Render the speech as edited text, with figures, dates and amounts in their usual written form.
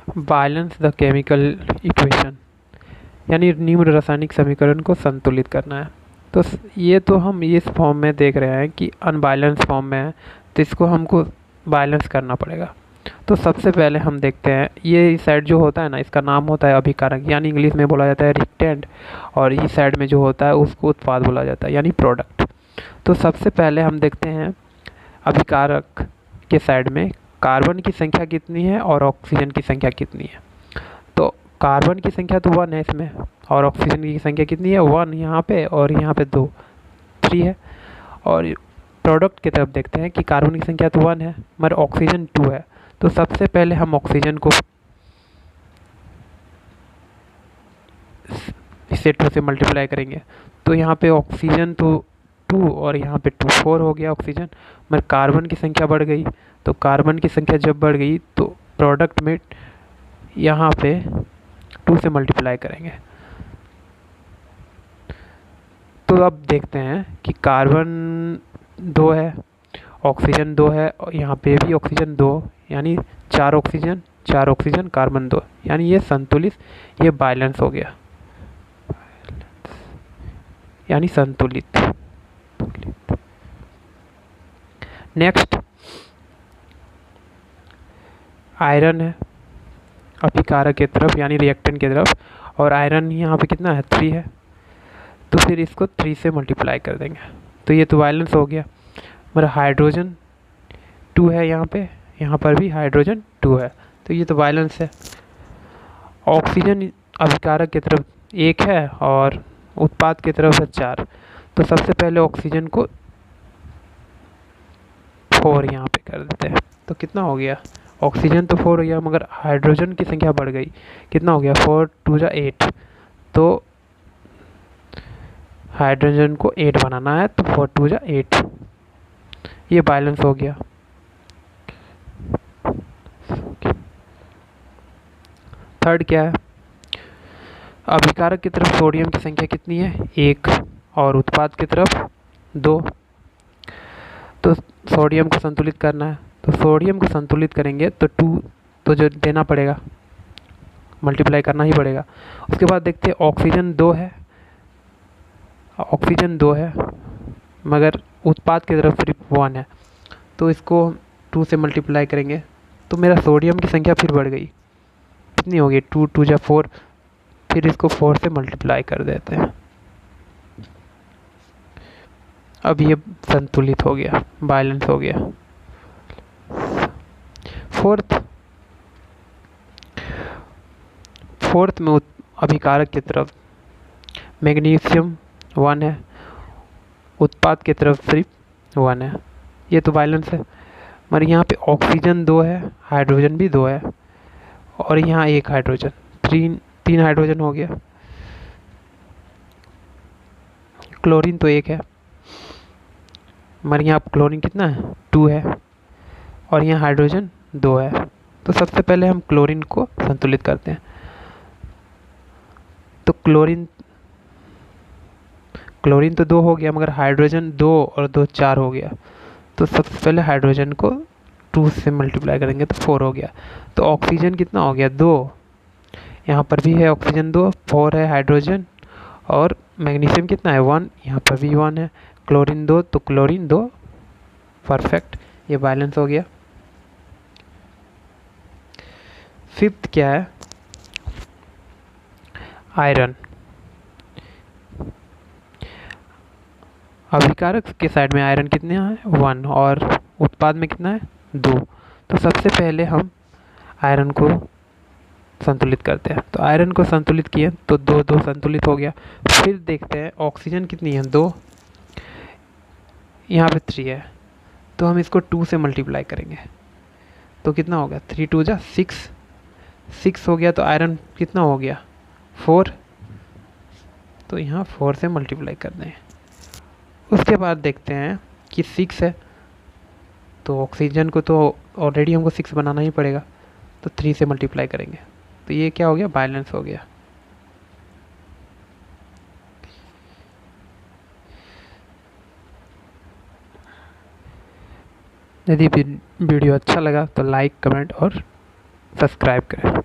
Balance the chemical equation, यानी निम्न रासायनिक समीकरण को संतुलित करना है। तो ये तो हम इस फॉर्म में देख रहे हैं कि अनबैलेंस फॉर्म में है, तो इसको हमको बैलेंस करना पड़ेगा। तो सबसे पहले हम देखते हैं, ये साइड जो होता है ना, इसका नाम होता है अभिकारक, यानी इंग्लिश में बोला जाता है रिएक्टेंट, और इस साइड में जो होता है उसको उत्पाद बोला जाता है, यानी प्रोडक्ट। तो सबसे पहले हम देखते हैं अभिकारक के साइड में कार्बन की संख्या कितनी है और ऑक्सीजन की संख्या कितनी है। तो कार्बन की संख्या तो 1 है इसमें, और ऑक्सीजन की संख्या कितनी है 1 यहाँ पे, और यहाँ पे 2 3 है। और प्रोडक्ट की तरफ देखते हैं कि कार्बन की संख्या तो 1 है मगर ऑक्सीजन 2 है। तो सबसे पहले हम ऑक्सीजन को इसे 2 से मल्टीप्लाई करेंगे, तो यहाँ पे ऑक्सीजन तो 2 और यहाँ पे 2 4 हो गया ऑक्सीजन, मगर कार्बन की संख्या बढ़ गई। तो कार्बन की संख्या जब बढ़ गई तो प्रोडक्ट में यहाँ पे 2 से मल्टीप्लाई करेंगे। तो अब देखते हैं कि कार्बन 2 है, ऑक्सीजन 2 है, और यहाँ पे भी ऑक्सीजन 2, यानी 4 ऑक्सीजन कार्बन 2, यानी ये संतुलित, ये बैलेंस हो गया, यानी संतुलित। नेक्स्ट आयरन है अभिकारक की तरफ, यानी रिएक्टेंट की तरफ, और आयरन यहाँ पे कितना है 3 है, तो फिर इसको 3 से मल्टीप्लाई कर देंगे, तो ये तो बैलेंस हो गया। मगर हाइड्रोजन 2 है यहाँ पर भी हाइड्रोजन 2 है, तो ये तो बैलेंस है। ऑक्सीजन अभिकारक की तरफ 1 है और उत्पाद की तरफ है 4, तो सबसे पहले ऑक्सीजन को 4 यहाँ पे कर देते हैं, तो कितना हो गया, ऑक्सीजन तो 4 हो गया मगर हाइड्रोजन की संख्या बढ़ गई, कितना हो गया 4 2 जा 8, तो हाइड्रोजन को 8 बनाना है, तो 4 2 जा 8, ये बैलेंस हो गया। थर्ड क्या है, अभिकारक की तरफ सोडियम की संख्या कितनी है 1, और उत्पाद की तरफ 2, तो सोडियम को संतुलित करना है, तो सोडियम को संतुलित करेंगे तो 2 तो जो देना पड़ेगा, मल्टीप्लाई करना ही पड़ेगा। उसके बाद देखते हैं ऑक्सीजन 2 है मगर उत्पाद की तरफ सिर्फ 1 है, तो इसको 2 से मल्टीप्लाई करेंगे, तो मेरा सोडियम की संख्या फिर बढ़ गई, कितनी होगी 2 2 जा 4, फिर इसको 4 से मल्टीप्लाई कर देते हैं, अब ये संतुलित हो गया, बैलेंस हो गया। फोर्थ में अभिकारक की तरफ मैग्नीशियम 1 है, उत्पाद की तरफ सिर्फ 1 है, ये तो बैलेंस है। मगर यहाँ पे ऑक्सीजन 2 है, हाइड्रोजन भी 2 है, और यहाँ 1 हाइड्रोजन, 3 हाइड्रोजन हो गया। क्लोरीन तो 1 है मगर यहाँ क्लोरीन कितना है 2 है, और यहाँ हाइड्रोजन 2 है, तो सबसे पहले हम क्लोरीन को संतुलित करते हैं। तो क्लोरीन तो 2 हो गया मगर हाइड्रोजन 2 और 2 4 हो गया, तो सबसे पहले हाइड्रोजन को 2 से मल्टीप्लाई करेंगे तो 4 हो गया। तो ऑक्सीजन कितना हो गया 2, यहाँ पर भी है ऑक्सीजन 2, 4 है हाइड्रोजन, और मैग्नीशियम कितना है 1, यहाँ पर भी 1 है, क्लोरीन 2, तो क्लोरीन 2, परफेक्ट, ये बैलेंस हो गया। फिफ्थ क्या है, आयरन अभिकारक के साइड में आयरन कितने हैं 1, और उत्पाद में कितना है 2, तो सबसे पहले हम आयरन को संतुलित करते हैं। तो आयरन को संतुलित किए तो 2 2 संतुलित हो गया। फिर देखते हैं ऑक्सीजन कितनी है 2, यहाँ पे 3 है, तो हम इसको 2 से मल्टीप्लाई करेंगे, तो कितना हो गया 3 2 जा 6 हो गया। तो आयरन कितना हो गया 4, तो यहाँ 4 से मल्टीप्लाई कर दें। उसके बाद देखते हैं कि 6 है, तो ऑक्सीजन को तो ऑलरेडी हमको 6 बनाना ही पड़ेगा, तो 3 से मल्टीप्लाई करेंगे, तो ये क्या हो गया बैलेंस हो गया। यदि वीडियो अच्छा लगा तो लाइक कमेंट और सब्सक्राइब करें।